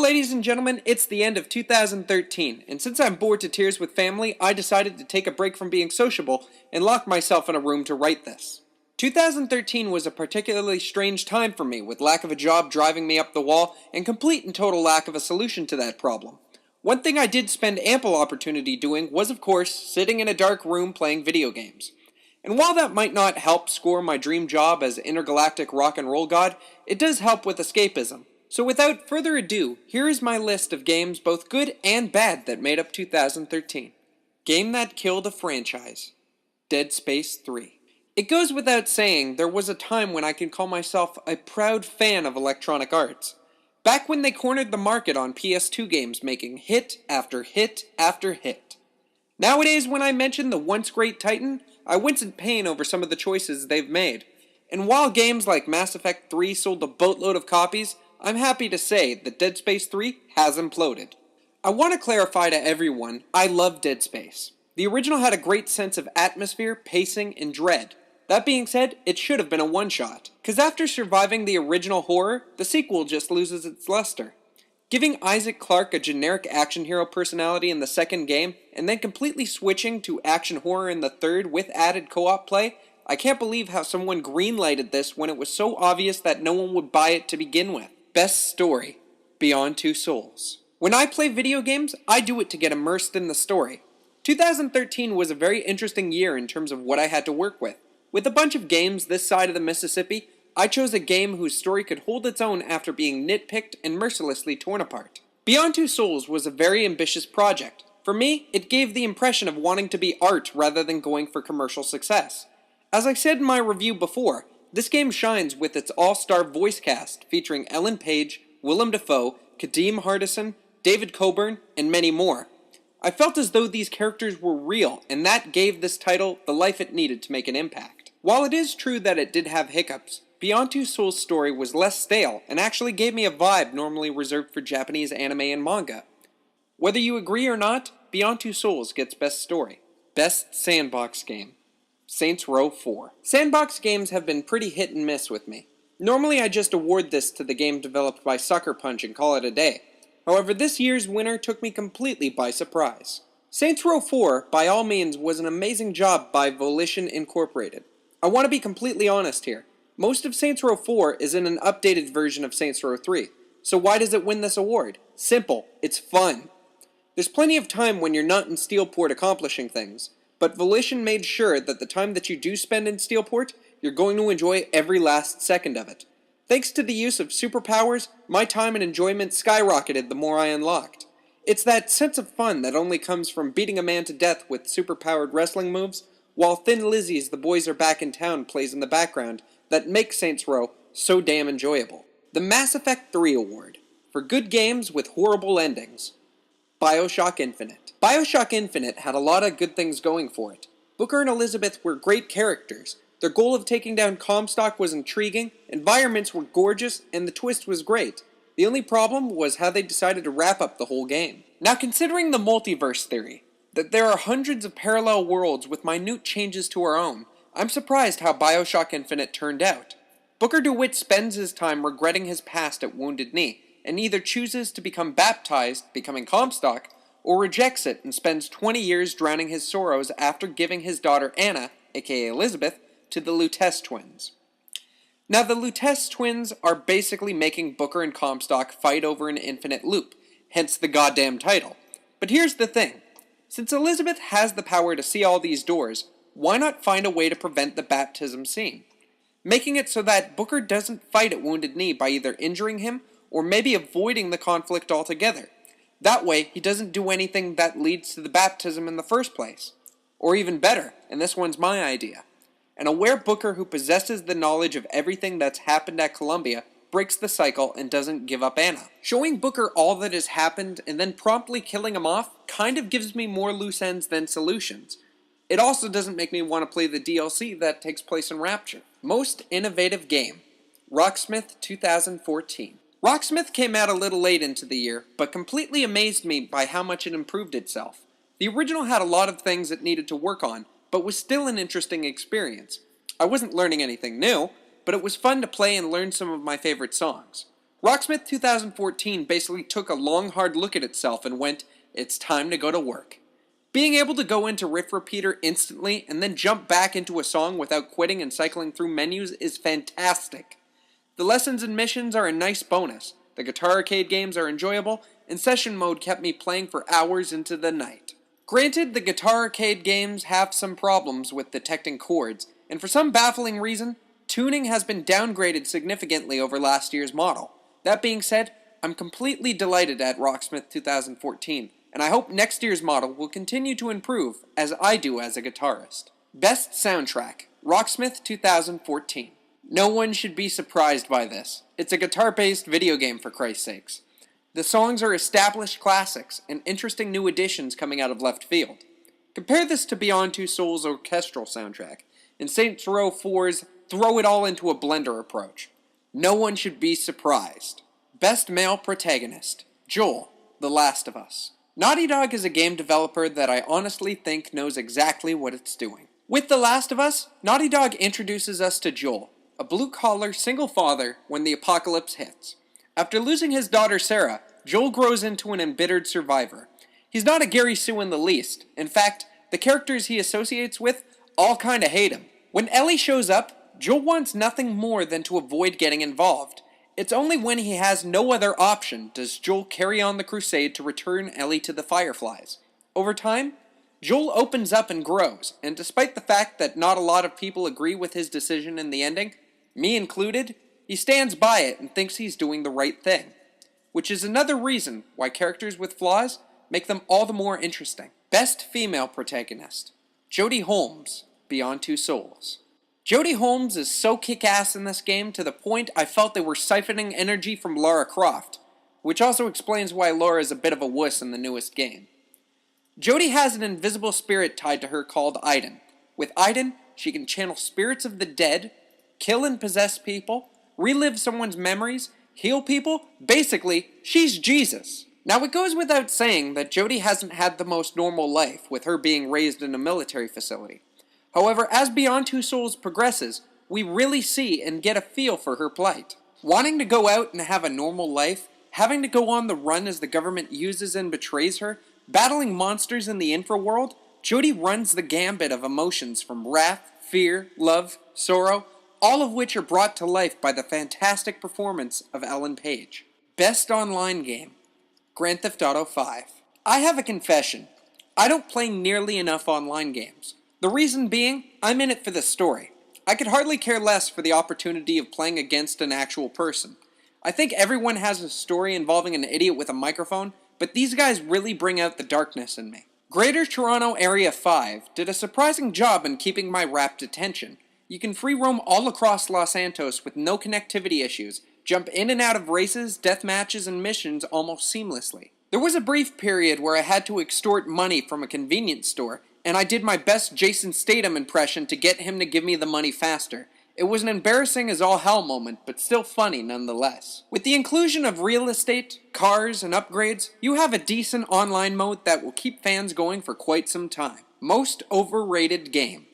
ladies and gentlemen, it's the end of 2013, and since I'm bored to tears with family, I decided to take a break from being sociable and lock myself in a room to write this. 2013 was a particularly strange time for me, with lack of a job driving me up the wall and complete and total lack of a solution to that problem. One thing I did spend ample opportunity doing was, of course, sitting in a dark room playing video games. And while that might not help score my dream job as intergalactic rock and roll god, it does help with escapism. So without further ado, here is my list of games both good and bad that made up 2013. Game that killed a franchise. Dead Space 3. It goes without saying, there was a time when I could call myself a proud fan of Electronic Arts. Back when they cornered the market on PS2 games, making hit after hit after hit. Nowadays, when I mention the once great Titan, I wince in pain over some of the choices they've made. And while games like Mass Effect 3 sold a boatload of copies, I'm happy to say that Dead Space 3 has imploded. I want to clarify to everyone, I love Dead Space. The original had a great sense of atmosphere, pacing, and dread. That being said, it should have been a one-shot, cause after surviving the original horror, the sequel just loses its luster. Giving Isaac Clarke a generic action hero personality in the second game, and then completely switching to action horror in the third with added co-op play, I can't believe how someone greenlighted this when it was so obvious that no one would buy it to begin with. Best story, Beyond Two Souls. When I play video games, I do it to get immersed in the story. 2013 was a very interesting year in terms of what I had to work with. With a bunch of games this side of the Mississippi, I chose a game whose story could hold its own after being nitpicked and mercilessly torn apart. Beyond Two Souls was a very ambitious project. For me, it gave the impression of wanting to be art rather than going for commercial success. As I said in my review before, this game shines with its all-star voice cast featuring Ellen Page, Willem Dafoe, Kadeem Hardison, David Coburn, and many more. I felt as though these characters were real, and that gave this title the life it needed to make an impact. While it is true that it did have hiccups, Beyond Two Souls' story was less stale and actually gave me a vibe normally reserved for Japanese anime and manga. Whether you agree or not, Beyond Two Souls gets Best Story. Best Sandbox Game. Saints Row 4. Sandbox games have been pretty hit and miss with me. Normally I just award this to the game developed by Sucker Punch and call it a day. However, this year's winner took me completely by surprise. Saints Row 4, by all means, was an amazing job by Volition Incorporated. I want to be completely honest here. Most of Saints Row 4 is in an updated version of Saints Row 3. So why does it win this award? Simple. It's fun. There's plenty of time when you're not in Steelport accomplishing things. But Volition made sure that the time that you do spend in Steelport, you're going to enjoy every last second of it. Thanks to the use of superpowers, my time and enjoyment skyrocketed the more I unlocked. It's that sense of fun that only comes from beating a man to death with superpowered wrestling moves, while Thin Lizzy's The Boys Are Back in Town plays in the background, that makes Saints Row so damn enjoyable. The Mass Effect 3 Award, for good games with horrible endings. Bioshock Infinite. Bioshock Infinite had a lot of good things going for it. Booker and Elizabeth were great characters. Their goal of taking down Comstock was intriguing, environments were gorgeous, and the twist was great. The only problem was how they decided to wrap up the whole game. Now, considering the multiverse theory, that there are hundreds of parallel worlds with minute changes to our own, I'm surprised how Bioshock Infinite turned out. Booker DeWitt spends his time regretting his past at Wounded Knee, and either chooses to become baptized, becoming Comstock, or rejects it and spends 20 years drowning his sorrows after giving his daughter Anna, aka Elizabeth, to the Lutece twins. Now the Lutece twins are basically making Booker and Comstock fight over an infinite loop, hence the goddamn title. But here's the thing. Since Elizabeth has the power to see all these doors, why not find a way to prevent the baptism scene? Making it so that Booker doesn't fight at Wounded Knee by either injuring him or maybe avoiding the conflict altogether. That way, he doesn't do anything that leads to the baptism in the first place. Or even better, and this one's my idea. An aware Booker who possesses the knowledge of everything that's happened at Columbia breaks the cycle and doesn't give up Anna. Showing Booker all that has happened and then promptly killing him off kind of gives me more loose ends than solutions. It also doesn't make me want to play the DLC that takes place in Rapture. Most innovative game. Rocksmith 2014. Rocksmith came out a little late into the year, but completely amazed me by how much it improved itself. The original had a lot of things it needed to work on, but was still an interesting experience. I wasn't learning anything new, but it was fun to play and learn some of my favorite songs. Rocksmith 2014 basically took a long hard look at itself and went, it's time to go to work. Being able to go into Riff Repeater instantly and then jump back into a song without quitting and cycling through menus is fantastic. The lessons and missions are a nice bonus, the Guitar Arcade games are enjoyable, and session mode kept me playing for hours into the night. Granted, the Guitar Arcade games have some problems with detecting chords, and for some baffling reason, tuning has been downgraded significantly over last year's model. That being said, I'm completely delighted at Rocksmith 2014, and I hope next year's model will continue to improve, as I do as a guitarist. Best Soundtrack, Rocksmith 2014. No one should be surprised by this. It's a guitar-based video game, for Christ's sakes. The songs are established classics and interesting new additions coming out of left field. Compare this to Beyond Two Souls' orchestral soundtrack, and Saints Row 4's throw it all into a blender approach. No one should be surprised. Best Male Protagonist, Joel, The Last of Us. Naughty Dog is a game developer that I honestly think knows exactly what it's doing. With The Last of Us, Naughty Dog introduces us to Joel, a blue-collar single father when the apocalypse hits. After losing his daughter Sarah, Joel grows into an embittered survivor. He's not a Gary Sue in the least. In fact, the characters he associates with all kinda hate him. When Ellie shows up, Joel wants nothing more than to avoid getting involved. It's only when he has no other option does Joel carry on the crusade to return Ellie to the Fireflies. Over time, Joel opens up and grows, and despite the fact that not a lot of people agree with his decision in the ending, me included, he stands by it and thinks he's doing the right thing. Which is another reason why characters with flaws make them all the more interesting. Best Female Protagonist, Jodie Holmes, Beyond Two Souls. Jodie Holmes is so kick-ass in this game to the point I felt they were siphoning energy from Lara Croft, which also explains why Lara is a bit of a wuss in the newest game. Jodie has an invisible spirit tied to her called Aiden. With Aiden, she can channel spirits of the dead, kill and possess people, relive someone's memories, heal people. Basically, she's Jesus. Now it goes without saying that Jodie hasn't had the most normal life, with her being raised in a military facility. However, as Beyond Two Souls progresses, we really see and get a feel for her plight. Wanting to go out and have a normal life, having to go on the run as the government uses and betrays her, battling monsters in the infraworld, Jodie runs the gambit of emotions from wrath, fear, love, sorrow, all of which are brought to life by the fantastic performance of Ellen Page. Best Online Game, Grand Theft Auto 5. I have a confession. I don't play nearly enough online games. The reason being, I'm in it for the story. I could hardly care less for the opportunity of playing against an actual person. I think everyone has a story involving an idiot with a microphone, but these guys really bring out the darkness in me. Greater Toronto Area 5 did a surprising job in keeping my rapt attention. You can free roam all across Los Santos with no connectivity issues, jump in and out of races, death matches, and missions almost seamlessly. There was a brief period where I had to extort money from a convenience store, and I did my best Jason Statham impression to get him to give me the money faster. It was an embarrassing as all hell moment, but still funny nonetheless. With the inclusion of real estate, cars, and upgrades, you have a decent online mode that will keep fans going for quite some time. Most overrated game,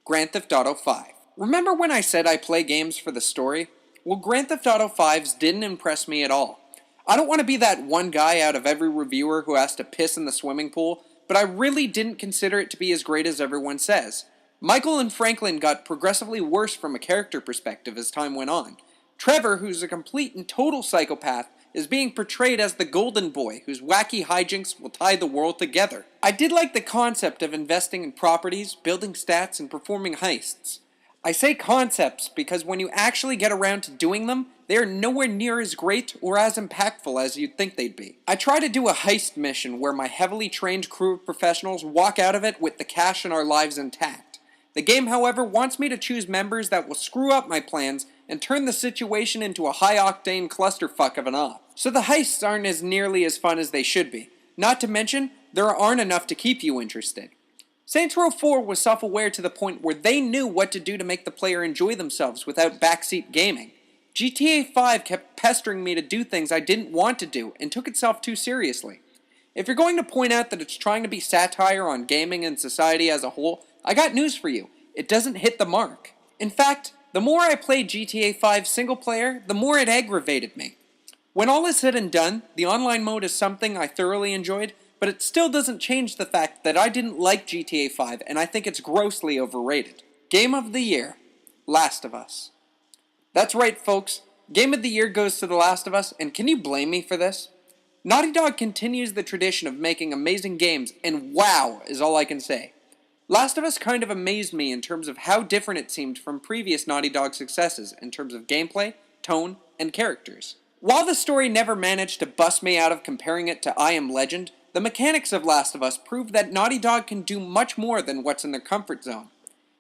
Grand Theft Auto 5. Remember when I said I play games for the story? Well, Grand Theft Auto 5's didn't impress me at all. I don't want to be that one guy out of every reviewer who has to piss in the swimming pool, but I really didn't consider it to be as great as everyone says. Michael and Franklin got progressively worse from a character perspective as time went on. Trevor, who's a complete and total psychopath, is being portrayed as the golden boy whose wacky hijinks will tie the world together. I did like the concept of investing in properties, building stats, and performing heists. I say concepts because when you actually get around to doing them, they are nowhere near as great or as impactful as you'd think they'd be. I try to do a heist mission where my heavily trained crew of professionals walk out of it with the cash and our lives intact. The game, however, wants me to choose members that will screw up my plans and turn the situation into a high-octane clusterfuck of an op. So the heists aren't as nearly as fun as they should be. Not to mention, there aren't enough to keep you interested. Saints Row 4 was self-aware to the point where they knew what to do to make the player enjoy themselves without backseat gaming. GTA 5 kept pestering me to do things I didn't want to do and took itself too seriously. If you're going to point out that it's trying to be satire on gaming and society as a whole, I got news for you. It doesn't hit the mark. In fact, the more I played GTA 5 single player, the more it aggravated me. When all is said and done, the online mode is something I thoroughly enjoyed, but it still doesn't change the fact that I didn't like GTA 5 and I think it's grossly overrated. Game of the Year, Last of Us. That's right, folks. Game of the Year goes to The Last of Us, and can you blame me for this? Naughty Dog continues the tradition of making amazing games, and wow is all I can say. Last of Us kind of amazed me in terms of how different it seemed from previous Naughty Dog successes in terms of gameplay, tone, and characters. While the story never managed to bust me out of comparing it to I Am Legend, the mechanics of Last of Us prove that Naughty Dog can do much more than what's in their comfort zone.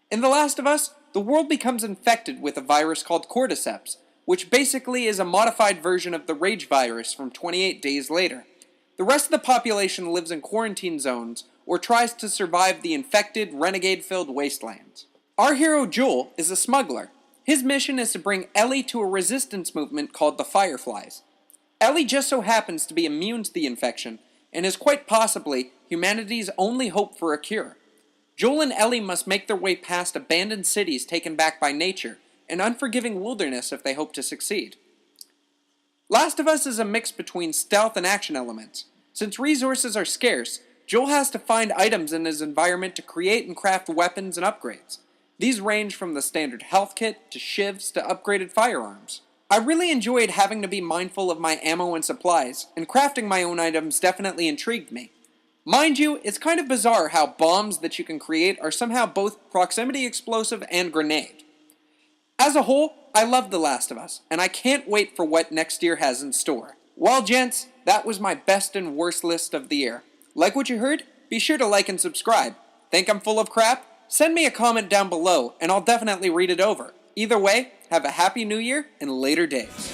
In The Last of Us, the world becomes infected with a virus called cordyceps, which basically is a modified version of the Rage virus from 28 Days Later. The rest of the population lives in quarantine zones or tries to survive the infected, renegade-filled wastelands. Our hero Joel is a smuggler. His mission is to bring Ellie to a resistance movement called the Fireflies. Ellie just so happens to be immune to the infection, and is quite possibly humanity's only hope for a cure. Joel and Ellie must make their way past abandoned cities taken back by nature, and unforgiving wilderness if they hope to succeed. Last of Us is a mix between stealth and action elements. Since resources are scarce, Joel has to find items in his environment to create and craft weapons and upgrades. These range from the standard health kit to shivs to upgraded firearms. I really enjoyed having to be mindful of my ammo and supplies, and crafting my own items definitely intrigued me. Mind you, it's kind of bizarre how bombs that you can create are somehow both proximity explosive and grenade. As a whole, I love The Last of Us, and I can't wait for what next year has in store. Well, gents, that was my best and worst list of the year. Like what you heard? Be sure to like and subscribe. Think I'm full of crap? Send me a comment down below, and I'll definitely read it over. Either way, have a happy new year and later days.